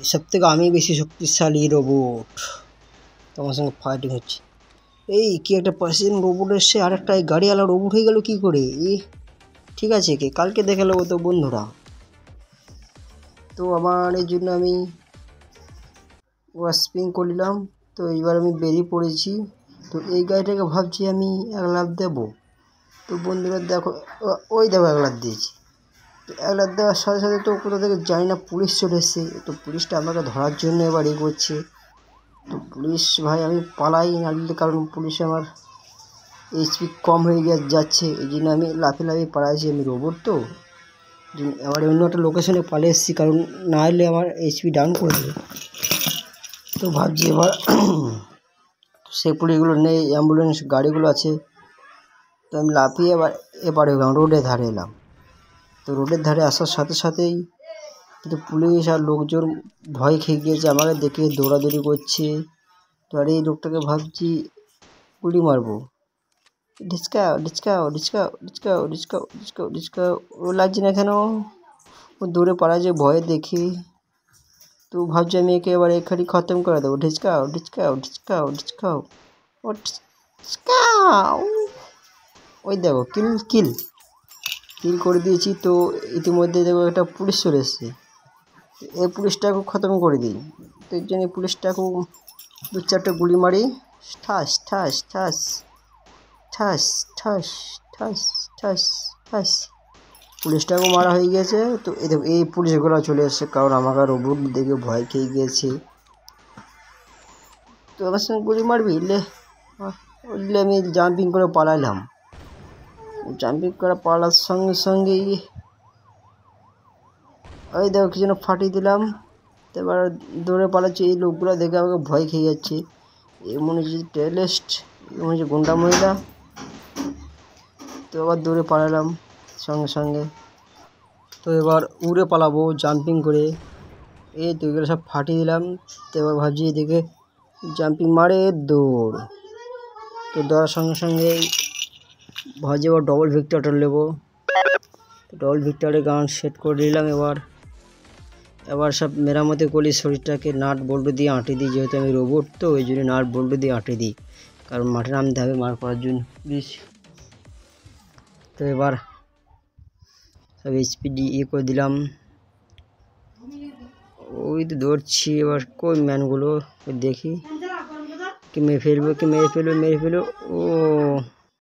সব থেকে আমি বেশি শক্তিশালী রোবট, তোমার সঙ্গে ফাইটিং হচ্ছে। এই কি একটা পার্সিয়ান রোবট এসছে, আর একটা গাড়িওয়ালা রোবট হয়ে গেল কি করে? ঠিক আছে, কে কালকে দেখে নেবো তো বন্ধুরা। তো আমার এই জন্য আমি ওয়াশপিং করলাম। তো এইবার আমি বেরিয়ে পড়েছি। তো এই গাড়িটাকে ভাবছি আমি এক লাফ দেবো। তো বন্ধুরা দেখো, ওই দেখো এক লাফ দিয়েছি। তো এক লাফ দেওয়ার সাথে সাথে তো কোথা থেকে জানি না পুলিশ চলে এসছে। তো পুলিশটা আমাকে ধরার জন্য এবার করছে। তো পুলিশ ভাই আমি পালাই না, কারণ পুলিশে আমার এইচপি কম হয়ে যাচ্ছে। এই জন্য আমি লাফিয়ে পালাইছি, আমি রোবট তো। এবার অন্য একটা লোকেশনে পালিয়ে এসেছি, কারণ না হলে আমার এইচপি ডাউন করে দেবে। তো ভাবছি এবার সেই পুলিশগুলো নেই, অ্যাম্বুলেন্স গাড়িগুলো আছে। তো আমি লাফিয়ে এবারে রোডের ধারে এলাম। তো রোডের ধারে আসার সাথে সাথেই কিন্তু পুলিশ আর লোকজন ভয় খেয়ে গিয়েছে, আমাকে দেখে দৌড়াদৌড়ি করছে। তো আর এই লোকটাকে ভাবছি গুলি মারবো। ডিসকাও ডিসকাও ডিসকাও ডিসকাও ডিসকাও ডিসকাও ডিসকাও, ও লাগছে না কেন? ও দৌড়ে পাড়া যে ভয়ে দেখি। তো ভাবছি আমি একে এবার এখানে খতম করে দেবো। ডিসকাও ডিসকাও ডিসকাও ডিসকাও, ও ডিসকাও। ওই দেখো কিল কিল কিল করে দিয়েছি। তো ইতিমধ্যে দেখো একটা পুলিশ চলে এসছে। এই পুলিশটাকে খতম করে দিই। তো এই জন্য পুলিশটাকে দু চারটে গুলি মারি। ঠাস ঠাস ঠাস ঠাস ঠাস ঠাস ঠাস ঠাস, পুলিশটাকেও মারা হয়ে গিয়েছে। তো এই পুলিশগুলো চলে এসছে, কারণ আমাকে রোবট দেখে ভয় খেয়ে গিয়েছে। তো আমার সঙ্গে গুলি মারবি লে, আমি জাম্পিং করে পালাইলাম। জাম্পিং করে পালার সঙ্গে সঙ্গেই ওই দেখো কি যেন ফাটিয়ে দিলাম। তো এবার দৌড়ে পালাচ্ছি, এই লোকগুলো দেখে আমাকে ভয় খেয়ে যাচ্ছে। এই মনে হচ্ছে টেররিস্ট, মনে হচ্ছে গুন্ডা মহিলা। তো এবার দৌড়ে পালালাম সঙ্গে সঙ্গে। তো এবার উড়ে পালাবো জাম্পিং করে। এই তো এগুলো সব ফাটিয়ে দিলাম। তো এবার ভাবছি এদিকে জাম্পিং মারে দৌড়। তো দৌড়ার সঙ্গে সঙ্গে ভাবছি এবার ডবল ভিক্টর নেবো। ডবল ভিক্টরে গান সেট করে নিলাম। এবার সব মেরামতি করি, শরীরটাকে নাট বল্টু দিয়ে আঁটে দিই। যেহেতু আমি রোবট তো ওই জন্য নাট বল্টু দিয়ে আঁটে দিই, কারণ মাঠে নামতে হবে মার করার জন্য প্লিজ। তো এবার সব স্পিড করে দিলাম। ওই তো দৌড়ছি, এবার কই ম্যানগুলো দেখি, কি মেরে ফেলবো ও